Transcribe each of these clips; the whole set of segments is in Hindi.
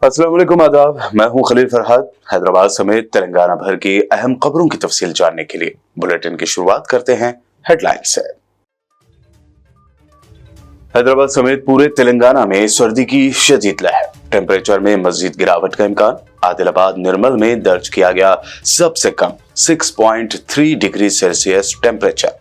अस्सलाम वालेकुम, आदाब। मैं हूं खलील फरहाद। हैदराबाद समेत तेलंगाना भर की अहम खबरों की तफसील जानने के लिए बुलेटिन की शुरुआत करते हैं हेडलाइन से। हैदराबाद समेत पूरे तेलंगाना में सर्दी की शदीद लहर, टेम्परेचर में मजीद गिरावट का इम्कान। आदिलाबाद निर्मल में दर्ज किया गया सबसे कम 6.3 degree Celsius temperature.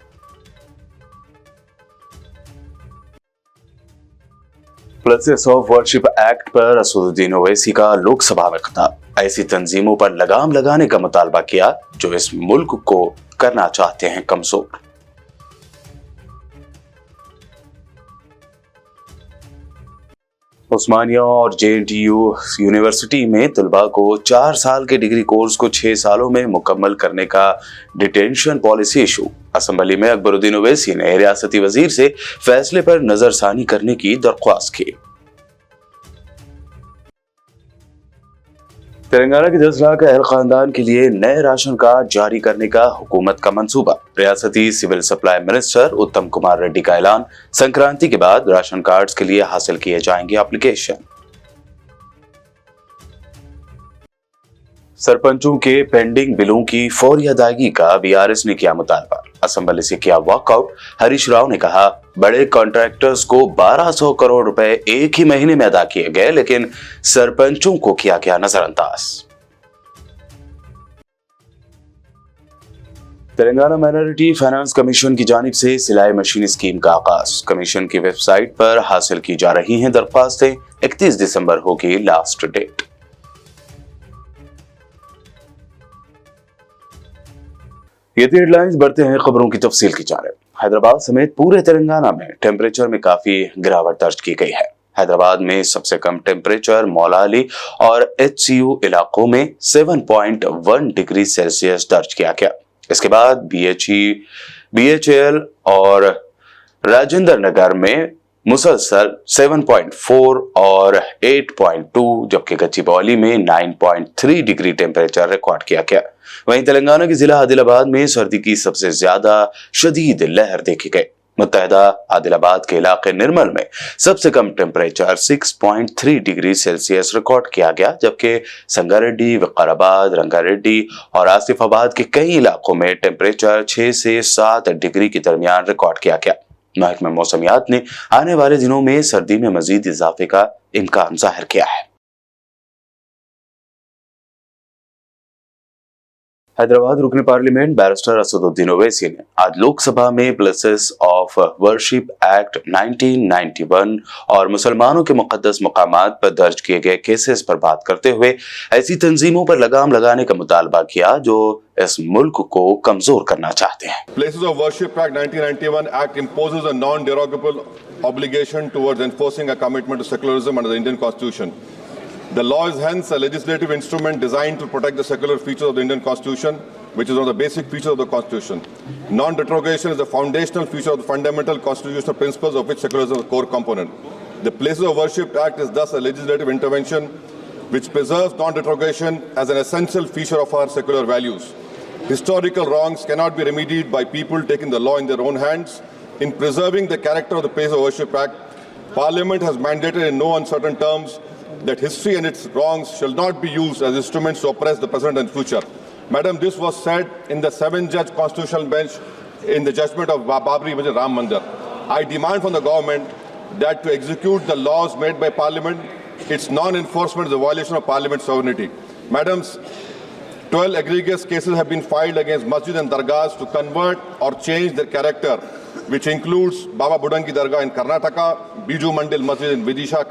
Places of worship act पर असदुद्दीन ओवैसी का लोकसभा में खिताब। ऐसी तंजीमों पर लगाम लगाने का मुतालबा किया जो इस मुल्क को करना चाहते हैं कमजोर। उस्मानिया और JNTU यूनिवर्सिटी में तलबा को 4 साल के डिग्री कोर्स को 6 सालों में मुकम्मल करने का डिटेंशन पॉलिसी इशू। असेंबली में अकबरुद्दीन ओवैसी ने रियासती वजीर से फैसले पर नजरसानी करने की दरख्वास्त की। तेलंगाना के 10 लाख अहल खानदान के लिए नए राशन कार्ड जारी करने का हुकूमत का मंसूबा। रियासती सिविल सप्लाई मिनिस्टर उत्तम कुमार रेड्डी का ऐलान। संक्रांति के बाद राशन कार्ड्स के लिए हासिल किए जाएंगे एप्लीकेशन। सरपंचों के पेंडिंग बिलों की फौरी अदायगी का VRS ने किया मुतालबा। असेंबली से किया वॉकआउट। हरीश राव ने कहा, बड़े कॉन्ट्रैक्टर्स को 1200 करोड़ रुपए एक ही महीने में अदा किए गए, लेकिन सरपंचों को किया गया नजरअंदाज। तेलंगाना माइनॉरिटी फाइनेंस कमीशन की जानिब से सिलाई मशीन स्कीम का आगाज। कमीशन की वेबसाइट पर हासिल की जा रही हैं दरख्वास्तें। 31 दिसंबर होगी लास्ट डेट। ये थी हेडलाइंस। बढ़ते हैं खबरों की तफसील की जानिब। हैदराबाद समेत पूरे तेलंगाना में टेम्परेचर में काफी गिरावट दर्ज की गई है। हैदराबाद में सबसे कम टेम्परेचर मौलाली और HCU इलाकों में 7.1 डिग्री सेल्सियस दर्ज किया गया। इसके बाद BHEL और राजेंद्र नगर में मुसलसल 7.4 और 8.2, जबकि गच्चीबौली में 9.3 डिग्री टेम्परेचर रिकॉर्ड किया गया। वहीं तेलंगाना के जिला आदिलाबाद में सर्दी की सबसे ज्यादा शदीद लहर देखी गई। मुत्तहदा आदिलाबाद के इलाके निर्मल में सबसे कम टेम्परेचर 6.3 डिग्री सेल्सियस रिकॉर्ड किया गया, जबकि संगारेड्डी, विकाराबाद, रंगारेड्डी और आसिफाबाद के कई इलाकों में टेम्परेचर 6 से 7 डिग्री के दरमियान रिकॉर्ड किया गया। महकमा मौसमियात ने आने वाले दिनों में सर्दी में मजीद इजाफे का इम्कान जाहिर किया है। हैदराबाद रुकन पार्लियामेंट बैरिस्टर असदुद्दीन ओवैसी ने आज लोकसभा में प्लेसेस ऑफ वर्शिप एक्ट 1991 और मुसलमानों के मुकद्दस मकामात पर दर्ज किए गए केसेस पर बात करते हुए ऐसी तंजीमों पर लगाम लगाने का मुतालबा किया जो इस मुल्क को कमजोर करना चाहते हैं। Places of Worship Act 1991 Act imposes a non-derogable obligation towards enforcing a commitment to secularism under the Indian Constitution. The law is hence a legislative instrument designed to protect the secular features of the Indian Constitution, which is one of the basic features of the Constitution. Non-derogation is the foundational feature of the fundamental constitutional principles of which secularism is a core component. The Places of Worship Act is thus a legislative intervention which preserves non-derogation as an essential feature of our secular values. Historical wrongs cannot be remedied by people taking the law in their own hands. In preserving the character of the Places of Worship Act, Parliament has mandated in no uncertain terms that history and its wrongs shall not be used as instruments to oppress the present and future. Madam, this was said in the 7-judge constitutional bench in the judgment of Babri Masjid Ram Mandir. I demand from the government that to execute the laws made by Parliament, its non-enforcement is a violation of Parliament's sovereignty. Madams, 12 egregious cases have been filed against masjid and dargahs to convert or change their character, which includes Baba Budangi Dargah in Karnataka, Biju Mandil Masjid in Vidisha,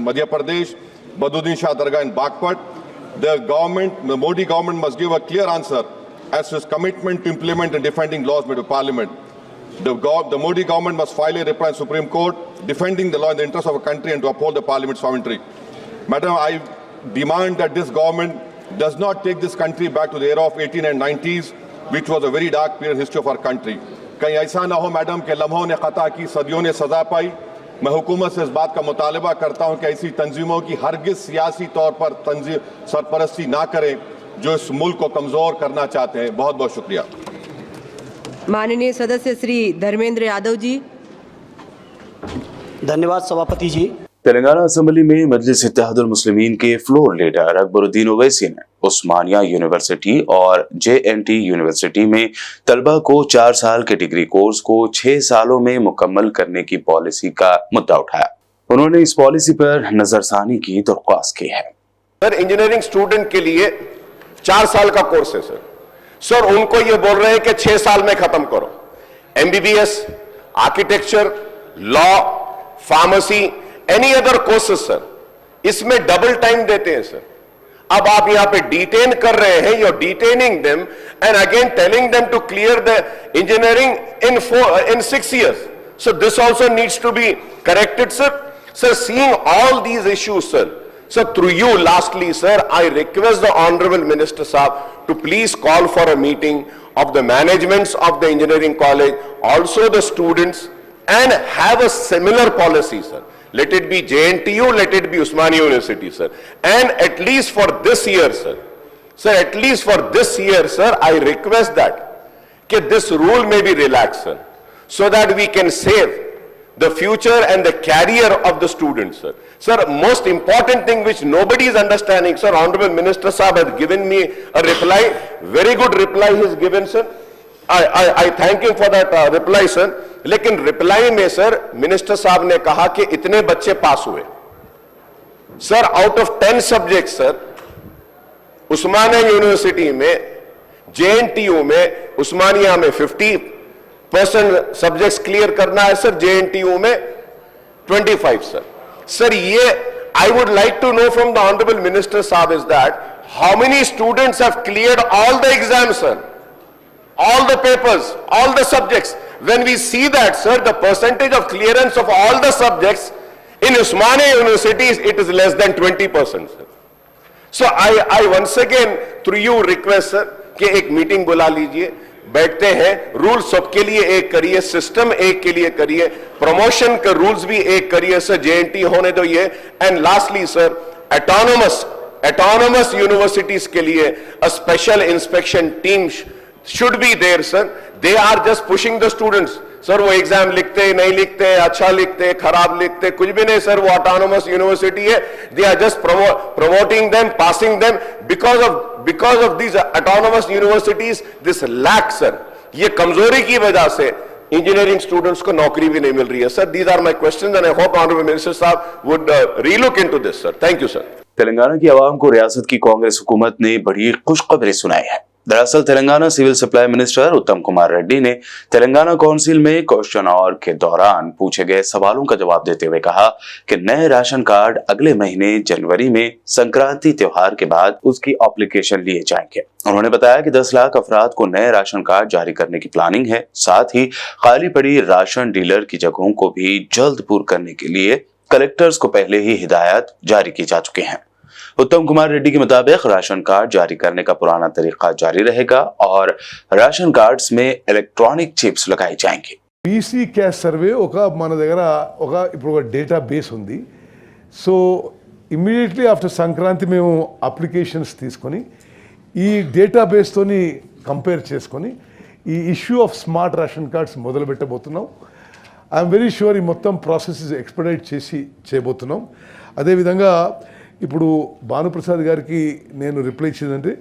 Madhya Pradesh, Baduddin Shah Dargah in Bagpat. The Modi government must give a clear answer as to its commitment to implement and defending laws made by Parliament. The Modi government must file a reply in Supreme Court defending the law in the interest of a country and to uphold the Parliament's sovereignty. Madam, I demand that this government does not take this country back to the era of 18 and 90s, which was a very dark period in the history of our country. कहीं ऐसा ना हो मैडम के लम्हों ने खता की, सदियों ने सजा पाई। मैं हुकूमत से इस बात का मुतालबा करता हूं कि ऐसी तंजीमों की हरगिज सियासी तौर पर सरपरस्ती ना करें जो इस मुल्क को कमजोर करना चाहते हैं। बहुत बहुत शुक्रिया। माननीय सदस्य श्री धर्मेंद्र यादव जी। धन्यवाद सभापति जी। तेलंगाना असेंबली में मजलिस इत्तेहादुल मुस्लिमीन के फ्लोर लीडर अकबरुद्दीन ओवैसी ने उस्मानिया यूनिवर्सिटी और JNT यूनिवर्सिटी में तलबा को 4 साल के डिग्री कोर्स को 6 सालों में मुकम्मल करने की पॉलिसी का मुद्दा उठाया। उन्होंने इस पॉलिसी पर नजरसानी की दरख्वास्त की है। सर, इंजीनियरिंग स्टूडेंट के लिए 4 साल का कोर्स है सर उनको ये बोल रहे हैं कि 6 साल में खत्म करो। MBBS, architecture, law, pharmacy, any other courses sir, इसमें डबल टाइम देते हैं सर। अब आप यहां पे डिटेन कर रहे हैं, you are detaining them and again telling them to clear the engineering in 6 years. So this also needs to be corrected, sir. Sir, seeing all these issues, sir, through you, lastly, sir, I request the Honorable Minister Saab to please call for a meeting of the managements of the engineering college, also the students, and have a similar policy, sir. Let it be JNTU, let it be Usmania University, sir. And at least for this year, sir, at least for this year, sir, I request that this rule may be relaxed, sir, so that we can save the future and the career of the students, sir. Sir, most important thing which nobody is understanding, sir, Honorable Minister Saab has given me a reply, very good reply he has given, sir. I thank him for that reply, sir. लेकिन रिप्लाई में सर मिनिस्टर साहब ने कहा कि इतने बच्चे पास हुए। Sir, out of 10 subject sir Osmania university में, JNTU में, उस्मानिया में 50% सब्जेक्ट्स क्लियर करना है सर, JNTU में 25 सर। सर, ये I would like to know from the honourable minister साहब is that how many students have cleared all the exams sir, all the papers, all the subjects. When we see that, sir, the percentage of clearance of all the subjects in Usmania University, it is less than 20%, sir. So I once again through you request, sir, कि एक मीटिंग बुला लीजिए, बैठते हैं, रूल सबके लिए एक करिए, सिस्टम एक के लिए करिए, प्रमोशन के रूल्स भी एक करिए सर, JNT होने दो ये, and lastly sir autonomous universities के लिए a special inspection team should be there, sir. They are just pushing the students. Sir, वो एग्जाम लिखते नहीं लिखते, अच्छा लिखते खराब लिखते, कुछ भी नहीं सर, वो ऑटोनोमस यूनिवर्सिटी है। They are just promoting them, passing them because of these autonomous universities. This lack, sir, ये कमजोरी की वजह से इंजीनियरिंग स्टूडेंट्स को नौकरी भी नहीं मिल रही है sir. These are my questions and I hope Honorable Minister साहब would relook into this, sir. Thank you, sir. Telangana की आवाम को रियासत की कांग्रेस हुकूमत ने बड़ी खुशखबरी सुनाई है। दरअसल तेलंगाना सिविल सप्लाई मिनिस्टर उत्तम कुमार रेड्डी ने तेलंगाना काउंसिल में क्वेश्चन आवर के दौरान पूछे गए सवालों का जवाब देते हुए कहा कि नए राशन कार्ड अगले महीने जनवरी में संक्रांति त्योहार के बाद उसकी एप्लीकेशन लिए जाएंगे। उन्होंने बताया कि 10 लाख अफराद को नए राशन कार्ड जारी करने की प्लानिंग है। साथ ही खाली पड़ी राशन डीलर की जगहों को भी जल्द पूर्ण करने के लिए कलेक्टर्स को पहले ही हिदायत जारी की जा चुकी हैं। उत्तम कुमार रेड्डी के मुताबिक राशन कार्ड जारी करने का पुराना तरीका जारी रहेगा और राशन कार्ड्स में इलेक्ट्रॉनिक चिप्स लगाई जाएंगी। BC క్యాస్ట్ సర్వే మన దగ్గర ఇప్పుడు ఒక డేటా బేస్ ఉంది। సో ఇమ్మీడియట్లీ ఆఫ్టర్ సంక్రాంతి మేము అప్లికేషన్స్ తీసుకొని ఈ డేటా బేస్తోని కంపేర్ చేసుకొని ఈ issue of smart ration cards మొదలు పెట్టబోతున్నాం। ఐఎమ్ వెరీ షూర్ ఈ మొత్తం ప్రాసెస్ ఎక్స్పెడైట్ చేసి చేయబోతున్నాం। అదేవిధంగా ఇప్పుడు భానుప్రసాద్ గారికి నేను రిప్లై ఇచ్చేదంటే,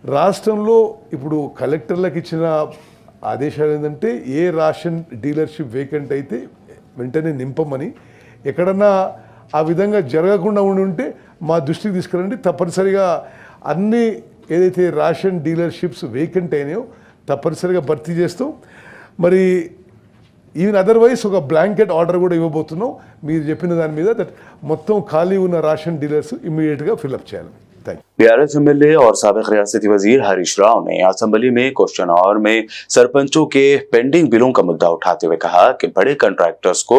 రాష్ట్రంలో ఇప్పుడు కలెక్టర్లకు ఇచ్చిన ఆదేశాలు ఏంటంటే ఏ రేషన్ డీలర్షిప్ వేకెంట్ అయితే వెంటనే నింపమని, ఎక్కడన్నా ఆ విధంగా జరగకుండా ఉంటే మా దృష్టికి తీసుకురండి, తప్పనిసరిగా అన్ని ఏదైతే రేషన్ డీలర్షిప్స్ వేకెంట్ అయినాయో తప్పనిసరిగా భర్తీ చేస్తాం। మరి ఈవెన్ అదర్వైజ్ ఒక బ్లాంకెట్ ఆర్డర్ కూడా ఇవ్వబోతున్నాం మీరు చెప్పిన దాని మీద, దట్ మొత్తం ఖాళీ ఉన్న రేషన్ డీలర్స్ ఇమ్మీడిएट గా ఫిల్అప్ చేయాలి। BRS MLA और साबिक रियासती वजीर हरीश राव ने असेंबली में क्वेश्चन आवर में सरपंचों के पेंडिंग बिलों का मुद्दा उठाते हुए कहा कि बड़े कॉन्ट्रैक्टर्स को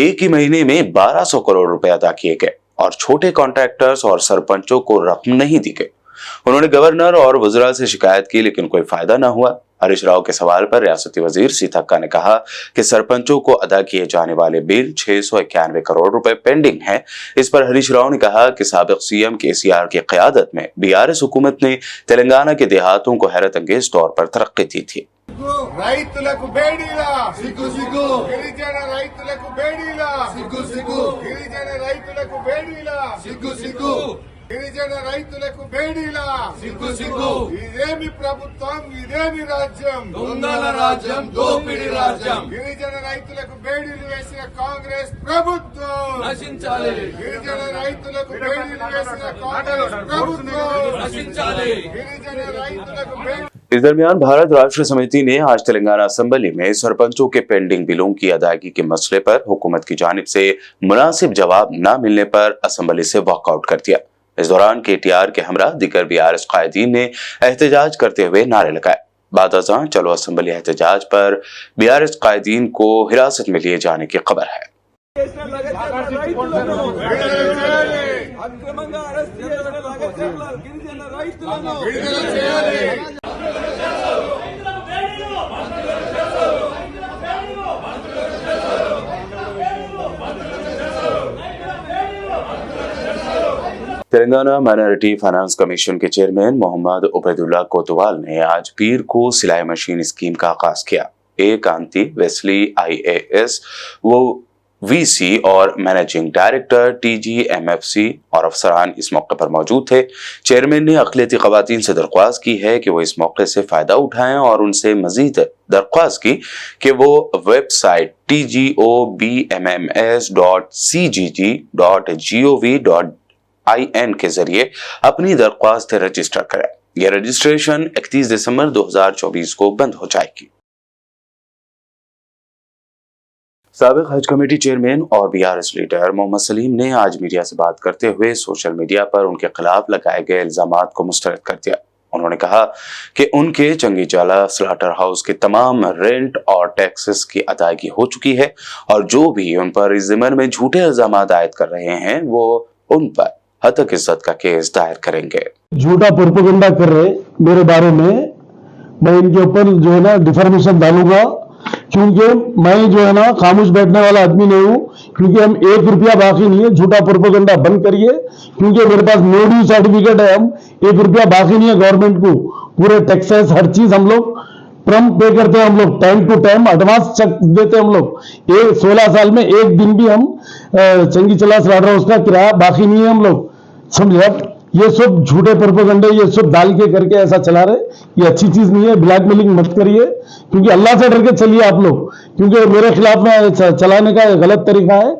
एक ही महीने में 1200 करोड़ रुपए अदा किए गए और छोटे कॉन्ट्रैक्टर्स और सरपंचों को रकम नहीं दी गई। उन्होंने गवर्नर और वज़रा से शिकायत की लेकिन कोई फायदा न हुआ। हरीश राव के सवाल पर रियासती वजीर सीथक्का ने कहा कि सरपंचों को अदा किए जाने वाले बिल 691 करोड़ रुपए पेंडिंग हैं। इस पर हरीश राव ने कहा कि साबिक CM KCR की क़यादत में BRS हुकूमत ने तेलंगाना के देहातों को हैरत अंगेज तौर पर तरक्की दी थी। రైతులకు బేడీలా సిగ్గు సిగ్గు గిరిజన రైతులకు బేడీలా సిగ్గు సిగ్గు గిరిజన రైతులకు బేడీలా సిగ్గు సిగ్గు గిరిజన రైతులకు బేడీలా సిగ్గు సిగ్గు ఇదేమి ప్రభుత్వం ఇదేమి రాజ్యం దొంగల రాజ్యం దోపిడీ రాజ్యం గిరిజన రైతులకు బేడీలు వేసిన కాంగ్రెస్ ప్రభుత్వం నశించాలి గిరిజన రైతులకు బేడీలు వేసిన కాంగ్రెస్ ప్రభుత్వం నశించాలి గిరిజన రైతులకు బేడీ। इस दरमियान भारत राष्ट्र समिति ने आज तेलंगाना असेंबली में सरपंचों के पेंडिंग बिलों की अदायगी के मसले पर हुकूमत की जानिब से मुनासिब जवाब न मिलने पर असेंबली से वॉकआउट कर दिया। इस दौरान केटीआर के हमरा दीगर बीआरएस कायदीन ने एहतजाज करते हुए नारे लगाए। बाद अज़ां चलो असेंबली एहतजाज पर बीआरएस कायदीन को हिरासत में लिए जाने की खबर है। అక్రమంగా అరెస్ట్ చేసిన లగచర్ల గిరిజన రైతులను విడుదల చేయాలి। तेलंगाना माइनॉरिटी फाइनेंस कमीशन के चेयरमैन मोहम्मद उबैदुल्ला कोतवाल ने आज पीर को सिलाई मशीन स्कीम का आगाज किया। ए कांति वेस्ली IAS वो VC और मैनेजिंग डायरेक्टर TGMFC और अफसरान इस मौके पर मौजूद थे। चेयरमैन ने अक़लियती ख़वातीन से दरख्वास्त की है कि वो इस मौके से फ़ायदा उठाएं और उनसे मज़ीद दरख्वास्त की कि वो वेबसाइट tgobmms.cgg.gov.in के जरिए अपनी दरख्वास्त रजिस्टर करें। यह रजिस्ट्रेशन 31 दिसंबर 2024 को बंद हो जाएगी। साबिक हज कमेटी चेयरमैन और बीआरएस लीडर मोहम्मद सलीम ने आज मीडिया से बात करते हुए सोशल मीडिया पर उनके खिलाफ लगाए गए इल्जामात को मुस्तरद कर दिया। उन्होंने कहा कि उनके चंगीचाला स्लाटर हाउस के तमाम रेंट और टैक्सेस की अदायगी हो चुकी है और जो भी उन पर इस ज़िम्मन में झूठे इल्जामात आयद कर रहे हैं वो उन पर हतक इज्जत का केस दायर करेंगे। झूठा प्रोपेगेंडा कर रहे मेरे बारे में, मैं इनके ऊपर जो है ना डिफॉर्मेशन डालूंगा, क्योंकि मैं जो है ना खामोश बैठने वाला आदमी नहीं हूं, क्योंकि हम 1 रुपया बाकी नहीं है। झूठा प्रोपेगेंडा बंद करिए, क्योंकि मेरे पास नो ड्यू सर्टिफिकेट है। हम 1 रुपया बाकी नहीं है गवर्नमेंट को, पूरे टैक्सेस हर चीज हम लोग प्रॉम्प्ट पे करते हैं। हम लोग time to time advance cheque देते हैं। हम लोग 16 साल में एक दिन भी हम चंगीचला स्लाटर हाउस का किराया बाकी नहीं है हम लोग, समझे आप। ये सब झूठे प्रोपेगेंडे ये सब डाल के करके ऐसा चला रहे, ये अच्छी चीज नहीं है। ब्लैकमेलिंग मत करिए, क्योंकि अल्लाह से डर के चलिए आप लोग, क्योंकि मेरे खिलाफ में चलाने का गलत तरीका है,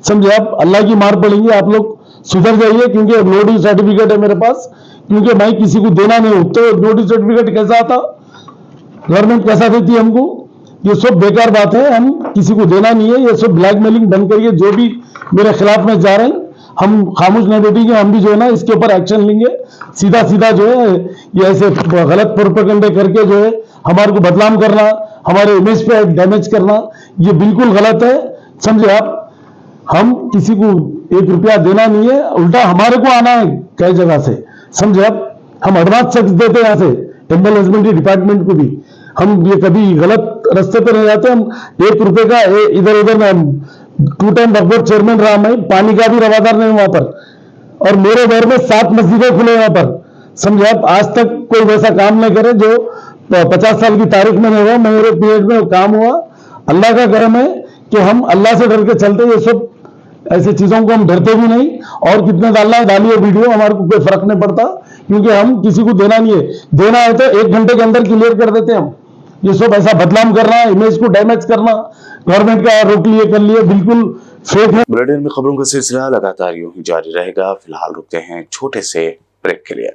समझे आप। अल्लाह की मार पड़ेगी, आप लोग सुधर जाइए, क्योंकि नो ड्यू सर्टिफिकेट है मेरे पास, क्योंकि मैं किसी को देना नहीं हूं। तो नो ड्यू सर्टिफिकेट कैसा आता, गवर्नमेंट कैसा देती है हमको? ये सब बेकार बात है, हम किसी को देना नहीं है। ये सब ब्लैकमेलिंग बंद करिए। जो भी मेरे खिलाफ में जा रहे हैं हम खामोश नहीं बैठेंगे, हम भी जो है ना इसके ऊपर एक्शन लेंगे। सीधा सीधा जो है ये ऐसे गलत प्रोपेगेंडे करके जो है हमारे को बदनाम करना, हमारे इमेज पे डैमेज करना, ये बिल्कुल गलत है, समझे आप। हम किसी को 1 रुपया देना नहीं है, उल्टा हमारे को आना है कई जगह से, समझे आप। हम एडवांस चेक देते हैं यहाँ से टेम्पल हस्बेंड्री डिपार्टमेंट को भी। हम ये कभी गलत रास्ते पर नहीं जाते। हम 1 रुपए का इधर उधर में 2 टाइम वक्फ चेयरमैन रहा मैं, पानी का भी रवादार नहीं वहां पर, और मेरे घर में 7 मस्जिदें खुले वहां पर, समझे आप। आज तक कोई वैसा काम नहीं करे जो 50 साल की तारीख में नहीं हुआ। मेरे पीरियड में काम हुआ। अल्लाह का करम है कि हम अल्लाह से डर के चलते, ये सब ऐसी चीजों को हम डरते भी नहीं। और कितने डालना है डालिए वीडियो, हमारे को कोई फर्क नहीं पड़ता, क्योंकि हम किसी को देना नहीं है। देना है तो 1 घंटे के अंदर क्लियर कर देते हम। ये सब ऐसा बदनाम करना, इमेज को डैमेज करना, गवर्नमेंट का रोक लिए कर लिए, बिल्कुल फेक है। बुलेटिन में खबरों का सिलसिला लगातार यूं ही जारी रहेगा। फिलहाल रुकते हैं छोटे से ब्रेक के लिए।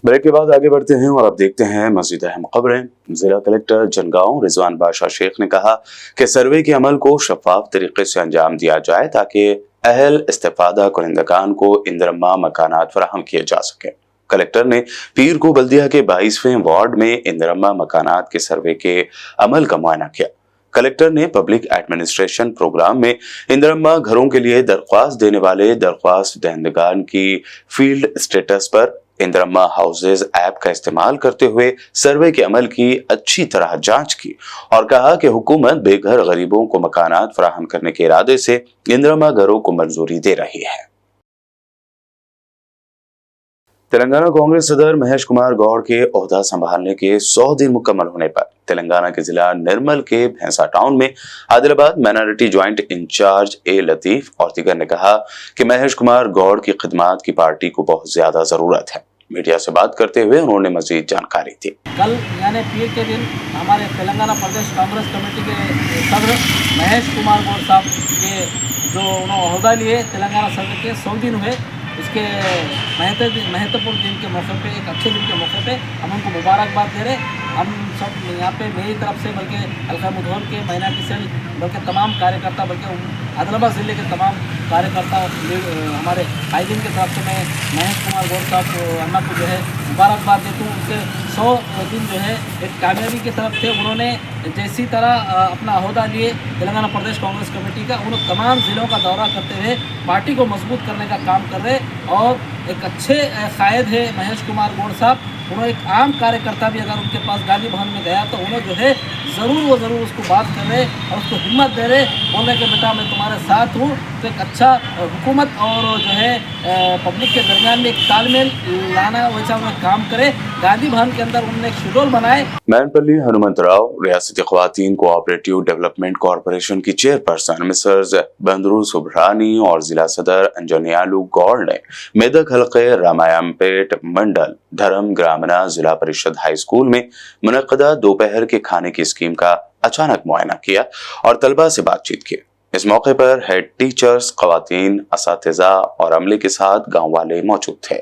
ब्रेक के बाद आगे बढ़ते हैं और अब देखते हैं मज़ीद अहम खबरें। जिला कलेक्टर जनगांव रिजवान बादशाह शेख ने कहा कि सर्वे के अमल को शफाफ तरीके से अंजाम दिया जाए ताकि अहल इस्तेफादा कुनिंदगान को इंदरम्मा मकानात फराहम किए जा सके। कलेक्टर ने पीर को बल्दिया के 22वें वार्ड में इंदरम्मा मकानात के सर्वे के अमल का मुआयना किया। कलेक्टर ने पब्लिक एडमिनिस्ट्रेशन प्रोग्राम में इंदरम्मा घरों के लिए दरख्वास्त देने वाले दरख्वास्त दहंदगान की फील्ड स्टेटस पर इंदरम्मा हाउसेज ऐप का इस्तेमाल करते हुए सर्वे के अमल की अच्छी तरह जांच की और कहा कि हुकूमत बेघर गरीबों को मकानात फराहम करने के इरादे से इंदरम्मा घरों को मंजूरी दे रही है। तेलंगाना कांग्रेस सदर महेश कुमार गौड़ के ओहदा संभालने के 100 दिन मुकम्मल होने पर तेलंगाना के जिला निर्मल के भैंसा टाउन में आदिलाबाद माइनॉरिटी ज्वाइंट इंचार्ज ए लतीफ और दीगर ने कहा कि महेश कुमार गौड़ की खिदमात की पार्टी को बहुत ज्यादा जरूरत है। मीडिया से बात करते हुए उन्होंने मजीद जानकारी दी। कल यानी पीर के दिन हमारे तेलंगाना प्रदेश कांग्रेस कमेटी के सदर महेश कुमार गौड़ साहब के जो उन्होंने ओहदा लिए तेलंगाना सदर के 100 दिन हुए, उसके महत्वपूर्ण दिन के मौके पे, एक अच्छे दिन के मौके पे हम उनको मुबारकबाद दे रहे। हम सब यहाँ पे मेरी तरफ से बल्कि हल्का मुधोल के माइनॉरिटी सेल बल्कि तमाम कार्यकर्ता बल्कि आदिलाबाद ज़िले के तमाम कार्यकर्ता हमारे कायदीन की तरफ से मैं महेश कुमार गौड़ साहब अन्ना को जो है मुबारकबाद देता हूँ। उनके 100 दिन जो है एक कामयाबी की तरफ थे। उन्होंने जैसी तरह अपना ओहदा लिए तेलंगाना प्रदेश कांग्रेस कमेटी का, उन्होंने तमाम ज़िलों का दौरा करते हुए पार्टी को मजबूत करने का काम कर रहे और एक अच्छे कायद है महेश कुमार गौड़ साहब। उन्होंने एक आम कार्यकर्ता भी अगर उनके पास गांधी भवन में गया तो उन्होंने जो है ज़रूर उसको बात कर रहे और उसको हिम्मत दे रहे, बोल रहे कि बेटा मैं तुम्हारे साथ हूँ। तो एक अच्छा हुकूमत और जो है पब्लिक के दरमियान में एक तालमेल लाना वैसा उन्होंने काम करे। गांधी भवन के अंदर उन्होंने एक शेड्यूल बनाए। मैनपल्ली हनुमंतराव रियासती ख्वातीन कोऑपरेटिव डेवलपमेंट कॉरपोरेशन की चेयरपर्सन मिसेस बंदरू सुब्रानी और जिला सदर अंजनियालू गौड़ ने मेदक हल्के रामायणपेट मंडल धर्म ग्रामीणा जिला परिषद हाई स्कूल में मुनक्कदा दोपहर के खाने की स्कीम का अचानक मुआयना किया और तलबा से बातचीत की। इस मौके पर हेड टीचर्स, खवातीन, असातिज़ा और अमले के साथ गांव वाले मौजूद थे।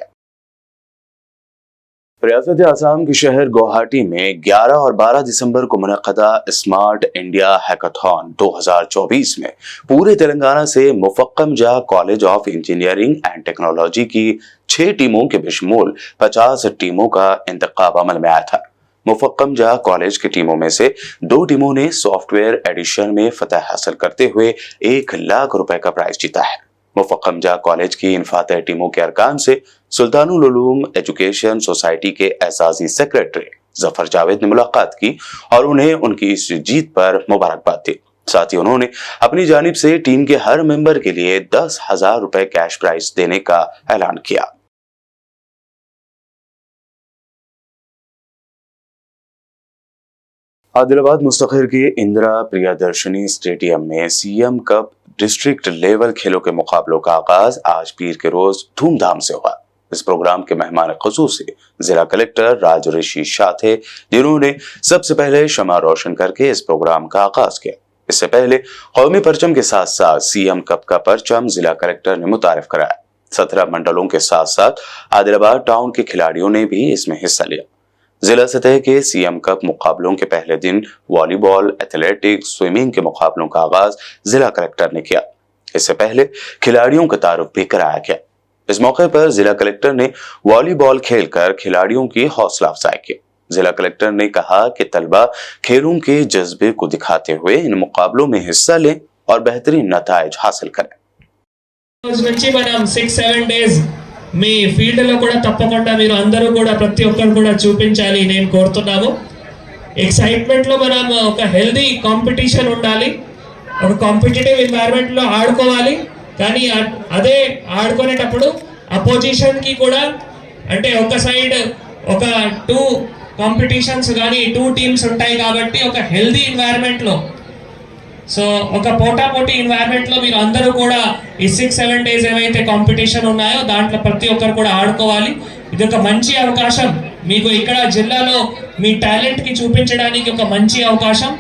रियासत आसाम के शहर गुवाहाटी में 11 और 12 दिसंबर को मुनक्कदा स्मार्ट इंडिया हैकाथॉन 2024 में पूरे तेलंगाना से मुफक्कम जा college of engineering and technology की 6 टीमों के बेशमूल 50 टीमों का इंतखाब अमल में आया था। मुफक्कम जा कॉलेज की टीमों में से 2 टीमों ने सॉफ्टवेयर एडिशन में फतह हासिल करते हुए 1 लाख रुपए का प्राइज जीता है। मुफक्कम जा कॉलेज की इन फातह टीमों के अरकान से सुल्तानुल उलूम एजुकेशन सोसाइटी के एजाजी सेक्रेटरी जफर जावेद ने मुलाकात की और उन्हें उनकी इस जीत पर मुबारकबाद दी। साथ ही उन्होंने अपनी जानिब से टीम के हर मेंबर के लिए 10,000 रुपए कैश प्राइज देने का ऐलान किया। आदिलाबाद मुस्तखिर के इंदिरा प्रियदर्शनी स्टेडियम में सीएम कप डिस्ट्रिक्ट लेवल खेलों के मुकाबलों का आगाज आज पीर के रोज धूमधाम से हुआ। इस प्रोग्राम के मेहमान खुसूसी जिला कलेक्टर राजऋषि शाह थे, जिन्होंने सबसे पहले शमा रोशन करके इस प्रोग्राम का आगाज किया। इससे पहले कौमी परचम के साथ साथ सीएम कप का परचम जिला कलेक्टर ने मुतारिफ कराया। 17 मंडलों के साथ साथ आदिलाबाद टाउन के खिलाड़ियों ने भी इसमें हिस्सा लिया। जिला सतह के सीएम कप मुकाबलों के पहले दिन वॉलीबॉल, एथलेटिक्स, स्विमिंग के मुकाबलों का आगाज जिला कलेक्टर ने किया। इससे पहले खिलाड़ियों का तारुफ भी कराया गया। इस मौके पर जिला कलेक्टर ने वॉलीबॉल खेलकर खिलाड़ियों की हौसला अफजाई की। जिला कलेक्टर ने कहा कि तलबा खेलों के जज्बे को दिखाते हुए इन मुकाबलों में हिस्सा लें और बेहतरीन नताइज हासिल करें। 6-7 days మీ ఫీల్డ్లో కూడా తప్పకుండా మీరు అందరూ కూడా ప్రతి ఒక్కరు కూడా చూపించాలి నేను కోరుతున్నాము। ఎక్సైట్మెంట్లో మనం ఒక హెల్దీ కాంపిటీషన్ ఉండాలి, ఒక కాంపిటిటివ్ ఎన్వైరన్మెంట్లో ఆడుకోవాలి। కానీ అదే ఆడుకునేటప్పుడు అపోజిషన్కి కూడా అంటే ఒక సైడ్ ఒక 2 కాంపిటీషన్స్ కానీ 2 టీమ్స్ ఉంటాయి కాబట్టి ఒక హెల్దీ ఎన్వైరన్మెంట్లో సో ఒక పోటాపోటీ ఎన్వైరన్మెంట్లో మీరు అందరూ కూడా ఈ 6-7 days ఏవైతే కాంపిటీషన్ ఉన్నాయో దాంట్లో ప్రతి ఒక్కరు కూడా ఆడుకోవాలి। ఇది ఒక మంచి అవకాశం మీకు ఇక్కడ జిల్లాలో మీ టాలెంట్కి చూపించడానికి ఒక మంచి అవకాశం।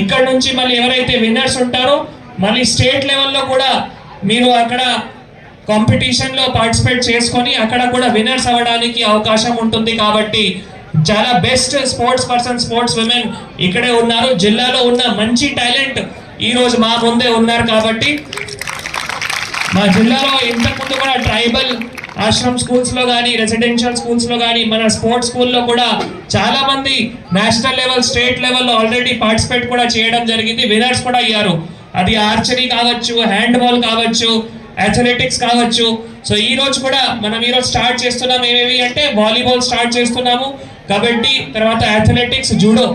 ఇక్కడ నుంచి మళ్ళీ ఎవరైతే విన్నర్స్ ఉంటారో మళ్ళీ స్టేట్ లెవెల్లో కూడా మీరు అక్కడ కాంపిటీషన్ లో పార్టిసిపేట్ చేసుకొని అక్కడ కూడా విన్నర్స్ అవ్వడానికి అవకాశం ఉంటుంది. కాబట్టి చాలా best sports person, sports women ఇక్కడే ఉన్నారు. జిల్లాలో ఉన్న మంచి టాలెంట్ ఈ రోజు మా ముందే ఉన్నారు. కాబట్టి మా జిల్లాలో ఇంతకుముందు కూడా ట్రైబల్ ఆశ్రమ్ స్కూల్స్ లో కానీ, రెసిడెన్షియల్ స్కూల్స్ లో కానీ, మన స్పోర్ట్స్ స్కూల్లో కూడా చాలా మంది నేషనల్ లెవెల్, స్టేట్ లెవెల్లో ఆల్రెడీ పార్టిసిపేట్ కూడా చేయడం జరిగింది. విన్నర్స్ కూడా అయ్యారు. అది ఆర్చరీ కావచ్చు, హ్యాండ్ బాల్ కావచ్చు, అథ్లెటిక్స్ కావచ్చు. సో ఈ రోజు కూడా మనం ఈ రోజు స్టార్ట్ చేస్తున్నాం. ఏమేమి అంటే వాలీబాల్ స్టార్ట్ చేస్తున్నాము, కబడ్డీ, తర్వాత అథ్లెటిక్స్, జూడో.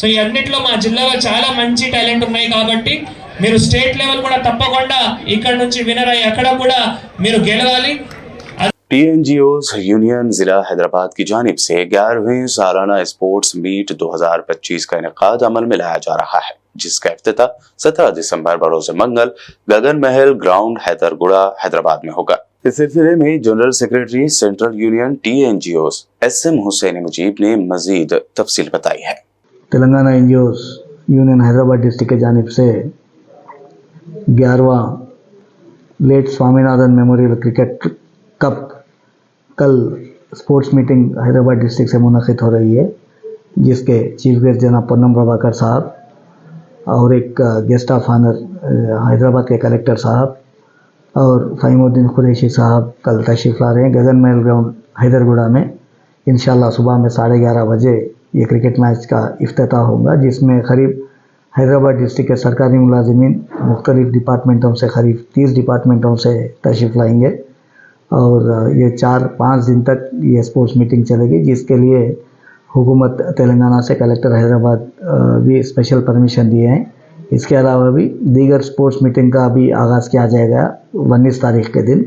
సో ఈ అన్నిట్లో మా జిల్లాలో చాలా మంచి టాలెంట్ ఉన్నాయి. కాబట్టి మీరు స్టేట్ లెవెల్ కూడా తప్పకుండా ఇక్కడ నుంచి విన్నర్ అయ్యి అక్కడ కూడా మీరు గెలవాలి. TNGOs यूनियन जिला हैदराबाद की जानिब से 11वें सालाना स्पोर्ट्स मीट 2025 का इनेकाद अमल में लाया जा रहा है, जिसका इफ्तिताह 17 दिसंबर बरोज़ मंगल गगन महल ग्राउंड हैदरगुड़ा हैदराबाद में होगा। इस सिलसिले में general secretary central union TNGOs SM Hussain Mujeeb ने मजीद तफसील बताई है। Telangana NGOs union Hyderabad district की जानिब से 11वां late Swaminathan memorial cricket cup कल स्पोर्ट्स मीटिंग हैदराबाद डिस्ट्रिक्ट से मुनक़िद हो रही है, जिसके चीफ गेस्ट जनाब पूनम प्रभाकर साहब और एक गेस्ट ऑफ ऑनर हैदराबाद के कलेक्टर साहब और फ़हीमुद्दीन कुरैशी साहब कल तशरीफ़ ला रहे हैं। गगन महल ग्राउंड हैदरगुड़ा में इंशाल्लाह सुबह में 11:30 बजे ये क्रिकेट मैच का इफ्तिताह होगा, जिसमें करीब हैदराबाद डिस्ट्रिक्ट के सरकारी मुलाजिमीन मुख्तलिफ डिपार्टमेंटों से करीब 30 डिपार्टमेंटों से तशरीफ़ लाएंगे और ये 4-5 दिन तक ये स्पोर्ट्स मीटिंग चलेगी, जिसके लिए हुकूमत तेलंगाना से कलेक्टर हैदराबाद भी स्पेशल परमिशन दिए हैं। इसके अलावा भी दीगर स्पोर्ट्स मीटिंग का भी आगाज़ किया जाएगा 19 तारीख के दिन।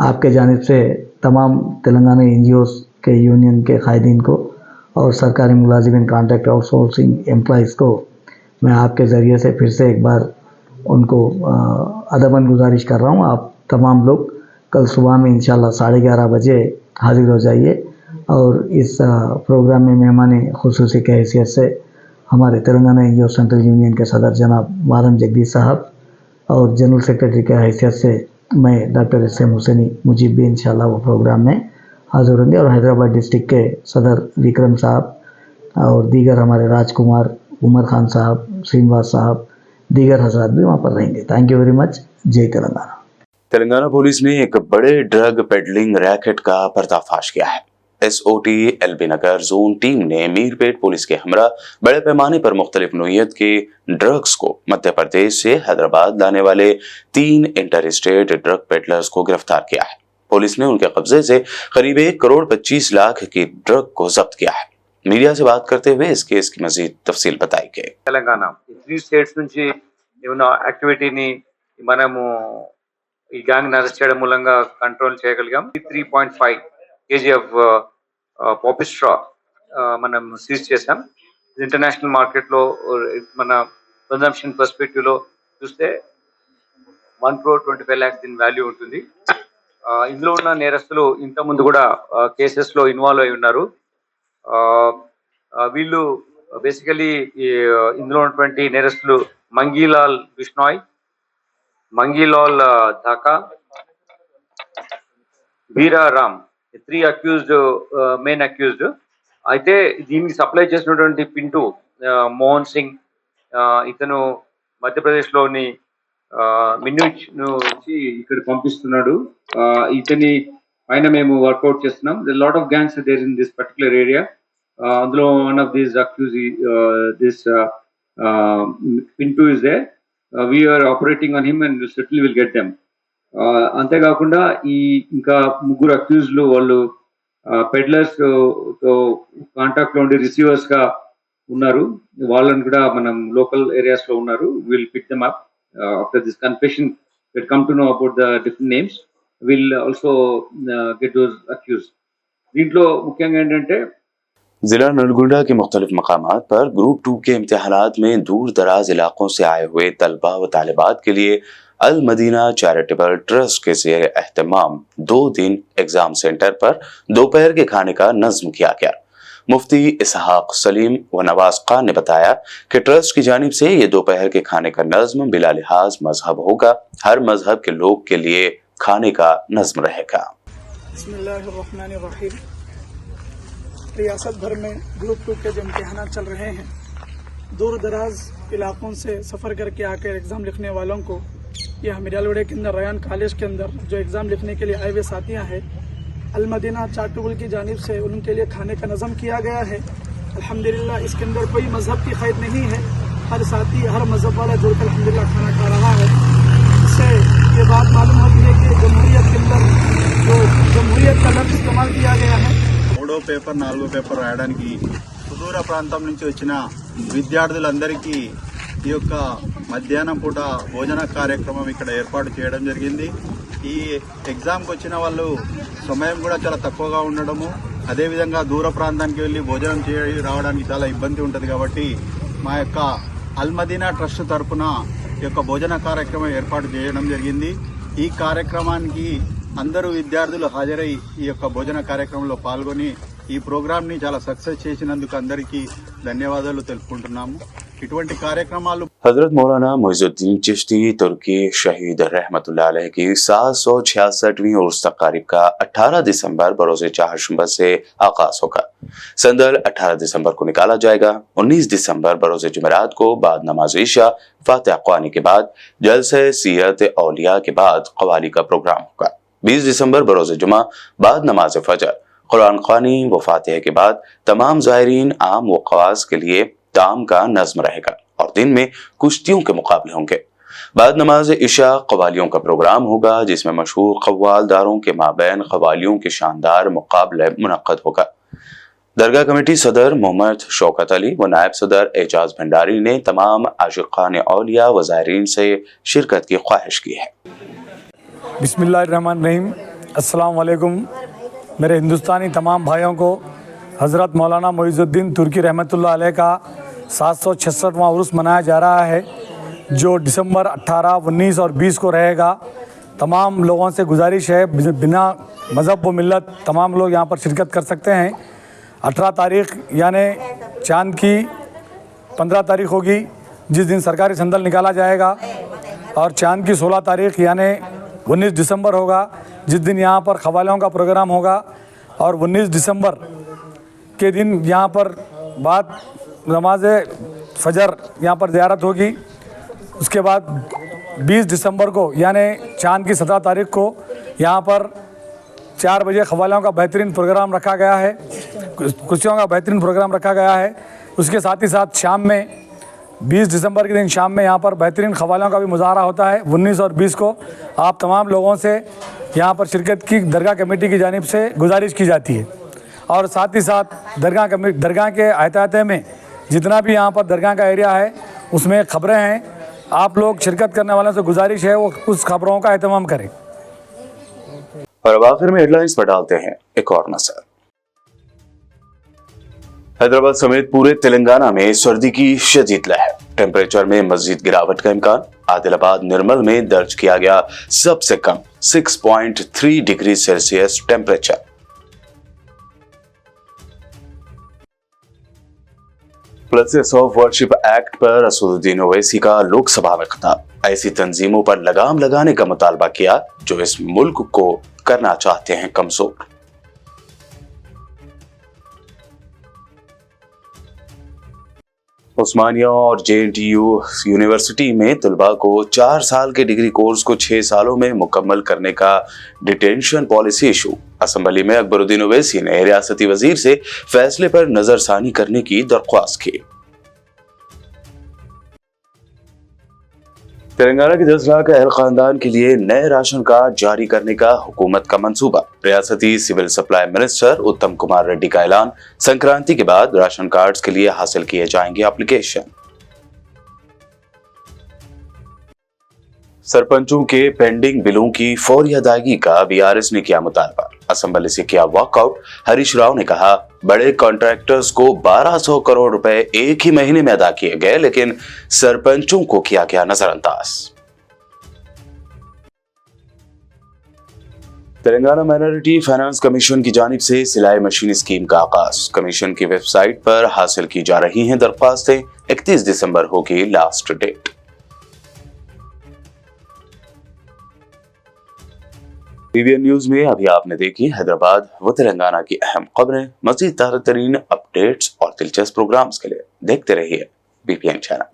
आपके जानिब से तमाम तेलंगाना NGOs के यूनियन के कायदीन को और सरकारी मुलाजिमीन, कॉन्ट्रैक्ट आउटसोर्सिंग एम्प्लॉइज़ को मैं आपके ज़रिए से फिर से एक बार उनको अदबन गुजारिश कर रहा हूँ, आप तमाम लोग कल सुबह में इंशाल्लाह 11:30 बजे हाजिर हो जाइए और इस प्रोग्राम में मेहमान खुसूसी के हैसियत से हमारे तेलंगाना NGO सेंट्रल यूनियन के सदर जनाब मारम जगदीश साहब और जनरल सेक्रेटरी के हैसियत से मैं डॉक्टर SM हुसैनी मुजीब भी इंशाल्लाह वो प्रोग्राम में हाजिर होंगे और हैदराबाद डिस्ट्रिक्ट के सदर विक्रम साहब और दीगर हमारे राजकुमार, उमर खान साहब, श्रीनिवास साहब, दीगर हजरात भी वहाँ पर रहेंगे। Thank you very much. जय तेलंगाना। तेलंगाना पुलिस ने एक बड़े ड्रग पेडलिंग रैकेट का पर्दाफाश किया है। SOT LB नगर जोन टीम ने मीरपेट पुलिस के हमरा बड़े पैमाने पर मुख्तलिफ नोयत के ड्रग्स को मध्य प्रदेश से हैदराबाद लाने वाले 3 इंटर स्टेट ड्रग पेडलर्स को गिरफ्तार किया है। पुलिस ने उनके कब्जे से करीब 1,25,00,000 की ड्रग को जब्त किया है। मीडिया से बात करते हुए इस केस की मजीद तफसील बताई गई। తెలంగాణ 3 స్టేట్స్ నుంచి ఏమైనా యాక్టివిటీని మనము ఈ గ్యాంగ్ అరెస్ట్ చేయడం మూలంగా కంట్రోల్ చేయగలిగాం. 3.5 kg ఆఫ్ పాపిస్ట్రా మనం సీజ్ చేసాం. ఇంటర్నేషనల్ మార్కెట్ లో మన కన్జంప్షన్ పర్స్పెక్టివ్ లో చూస్తే 1,25,00,000 దీని వాల్యూ ఉంటుంది. ఇందులో ఉన్న నేరస్తులు ఇంత ముందు కూడా కేసెస్ లో ఇన్వాల్వ్ అయి ఉన్నారు. వీళ్ళు బేసికలీ ఇందులో ఉన్నటువంటి నేరస్తులు మంగీలాల్ బిష్నాయ్, మంగీలాల్ ధాకా, వీరా రామ్, 3 అక్యూజ్డ్, మెయిన్ అక్యూజ్డ్. అయితే దీనికి సప్లై చేసినటువంటి పింటూ మోహన్ సింగ్, ఇతను మధ్యప్రదేశ్లోని మిన్యూచ్ నుంచి ఇక్కడ పంపిస్తున్నాడు. ఇతని పైన మేము వర్కౌట్ చేస్తున్నాం. Lot of gangs there in this particular area. అందులో one of these accused this Pintu is there. We are operating on him and settle will get them. అంతేకాకుండా ఈ ఇంకా 3 అక్యూజ్లు వాళ్ళు పెడ్లర్స్ తో కాంటాక్ట్ లో ఉండి రిసీవర్స్ గా ఉన్నారు. వాళ్ళని కూడా మనం లోకల్ ఏరియాస్ లో ఉన్నారు. Will pick them up after this confession. Will come to know about the different names. Will also get those accuse. దీంట్లో ముఖ్యంగా ఏంటంటే जिला नलगुंडा के मुख्तलिफ मकामात पर ग्रुप 2 के इम्तिहानात में दूर दराज इलाकों से आए हुए तलबा व तालिबात के लिए अल मदीना चैरिटेबल ट्रस्ट के ज़ेर एहतमाम 2 दिन एग्जाम सेंटर पर दोपहर के खाने का नज्म किया गया। मुफ्ती इसहाक सलीम व नवाज खान ने बताया कि ट्रस्ट की जानिब से ये दोपहर के खाने का नज्म बिला लिहाज मजहब होगा। हर मजहब के लोग के लिए खाने का नज्म रहेगा। बिस्मिल्लाहिर्रहमानिर्रहीम। रियासत भर में ग्रुप 2 के जो इम्तिहान चल रहे हैं, दूर दराज इलाकों से सफ़र करके आकर एग्ज़ाम लिखने वालों को यह मिरालवाड़े के अंदर रयान कॉलेज के अंदर जो एग्ज़ाम लिखने के लिए आए हुए साथियाँ हैं, अलमदीना चार्टबल की जानिब से उनके लिए खाने का नज़म किया गया है। अल्हम्दुलिल्लाह इसके अंदर कोई मज़हब की क़ैद नहीं है, हर साथी हर मज़हब वाला जुड़कर अल्हम्दुलिल्लाह खाना खा रहा है। इससे ये बात मालूम होती है कि जमहूरियत के अंदर जो जमहूरियत का लफ्ज़ इस्तेमाल किया गया है। 3వ పేపర్ 4వ పేపర్ రాయడానికి సుదూర ప్రాంతం నుంచి వచ్చిన విద్యార్థులందరికీ ఈ యొక్క మధ్యాహ్నం పూట భోజన కార్యక్రమం ఇక్కడ ఏర్పాటు చేయడం జరిగింది. ఈ ఎగ్జామ్కి వచ్చిన వాళ్ళు సమయం కూడా చాలా తక్కువగా ఉండడము, అదేవిధంగా దూర ప్రాంతానికి వెళ్ళి భోజనం చేసి రావడానికి చాలా ఇబ్బంది ఉంటుంది. కాబట్టి మా యొక్క అల్మదీనా ట్రస్ట్ తరఫున ఈ యొక్క భోజన కార్యక్రమం ఏర్పాటు చేయడం జరిగింది. ఈ కార్యక్రమానికి అందరూ విద్యార్థులు హాజరై ఈ యొక్క భోజన కార్యక్రమంలో పాల్గొని ఈ ప్రోగ్రామ్ని చాలా సక్సెస్ చేసినందుకు అందరికీ ధన్యవాదాలు తెలుపుకుంటున్నాము. ఇటువంటి కార్యక్రమాలు हजरत मौलाना मोइजुद्दीन चिश्ती तुर्की शहीद रहमतुल्लाह अलैह की 766वीं उर्स तकारीब का 18 दिसंबर बरोज़ चाहशंबा से आगाज होगा। संदल 18 दिसंबर को निकाला जाएगा। 19 दिसंबर बरोज़ जुमेरात को बाद नमाज ईशा फातिहा ख्वानी के बाद जलसे सीरत औलिया के बाद क़वाली का प्रोग्राम होगा। 20 दिसंबर बरोज़ जुमा बाद नमाज फजर कुरान ख्वानी व फातिहा के बाद तमाम ज़ायरीन आम व ख़वास के लिए ताम का नज़्म रहेगा और दिन में कुश्तियों के मुकाबले होंगे। बाद नमाज इशा क़वालियों का प्रोग्राम होगा, जिसमें मशहूर क़व्वालदारों के माबैन क़वालियों के शानदार मुकाबले मुनक़्क़द होगा। दरगाह कमेटी सदर मोहम्मद शौकत अली व नायब सदर एजाज भंडारी ने तमाम आशिक़ान औलिया व ज़ायरीन से शिरकत की ख्वाहिश की है। बिस्मिल्लाहिर्रहमानिर्रहीम। अस्सलाम वालेकुम। मेरे हिंदुस्तानी तमाम भाइयों को हज़रत मौलाना मोइजुद्दीन तुर्की रहमतुल्लाह अलैह का 766वां उर्स मनाया जा रहा है, जो दिसंबर 18, 19 और 20 को रहेगा। तमाम लोगों से गुजारिश है, बिना मज़हब व मिल्लत तमाम लोग यहाँ पर शिरकत कर सकते हैं। 18 तारीख़ यानि चाँद की 15 तारीख़ होगी जिस दिन सरकारी संदल निकाला जाएगा, और चाँद की 16 तारीख़ यानि 19 दिसंबर होगा जिस दिन यहाँ पर क़वालियों का प्रोग्राम होगा, और 19 दिसंबर के दिन यहाँ पर बाद नमाज फजर यहाँ पर ज़ियारत होगी। उसके बाद 20 दिसंबर को यानि चाँद की 17 तारीख़ को यहाँ पर 4 बजे क़वालियों का बेहतरीन प्रोग्राम रखा गया है, कुश्तियों का बेहतरीन प्रोग्राम रखा गया है। उसके साथ ही साथ शाम में 20 दिसंबर के दिन शाम में यहाँ पर बेहतरीन क़वालियों का भी मुज़ाहरा होता है। 19 और 20 को आप तमाम लोगों से यहाँ पर शिरकत की दरगाह कमेटी की जानिब से गुजारिश की जाती है। और साथ ही साथ दरगाह के अहताते में जितना भी यहाँ पर दरगाह का एरिया है उसमें ख़बरें हैं, आप लोग शिरकत करने वालों से गुजारिश है वो उस ख़बरों का एहतमाम करें। और अब आखिर में हेडलाइंस पर डालते हैं एक और नजर। हैदराबाद समेत पूरे तेलंगाना में सर्दी की शदीद लहर, टेम्परेचर में मजीद गिरावट का इम्कान। आदिलाबाद निर्मल में दर्ज किया गया सबसे कम 6.3 degree Celsius temperature. Places of worship act पर असदुद्दीन ओवैसी का लोकसभा में खिताब, ऐसी तंजीमों पर लगाम लगाने का मुतालबा किया जो इस मुल्क को करना चाहते हैं कमजोर। उस्मानिया और JNTU यूनिवर्सिटी में तलबा को 4 साल के डिग्री कोर्स को 6 सालों में मुकम्मल करने का डिटेंशन पॉलिसी इशू। असेंबली में अकबरुद्दीन ओवैसी ने रियासती वजीर से फैसले पर नजरसानी करने की दरख्वास्त की। तेलंगाना के 10 लाख अहल खानदान के लिए नए राशन कार्ड जारी करने का हुकूमत का मंसूबा। रियासती सिविल सप्लाई मिनिस्टर उत्तम कुमार रेड्डी का ऐलान, संक्रांति के बाद राशन कार्ड्स के लिए हासिल किए जाएंगे एप्लीकेशन। सरपंचों के पेंडिंग बिलों की फौरी अदायगी का BRS ने किया मुतालबा, असेंबली से किया वॉकआउट। हरीश राव ने कहा, बड़े कॉन्ट्रैक्टर्स को 1200 करोड़ रुपए एक ही महीने में अदा किए गए, लेकिन सरपंचों को किया गया नजरअंदाज। तेलंगाना माइनॉरिटी फाइनेंस कमीशन की जानिब से सिलाई मशीन स्कीम का आगाज। कमीशन की वेबसाइट पर हासिल की जा रही हैं दरख्वास्तें। 31 दिसंबर होगी लास्ट डेट। बीबीएन न्यूज में अभी आपने देखी हैदराबाद व तेलंगाना की अहम खबरें। मज़ीद ताज़ा तरीन अपडेट्स और दिलचस्प प्रोग्राम्स के लिए देखते रहिए बीबीएन चैनल।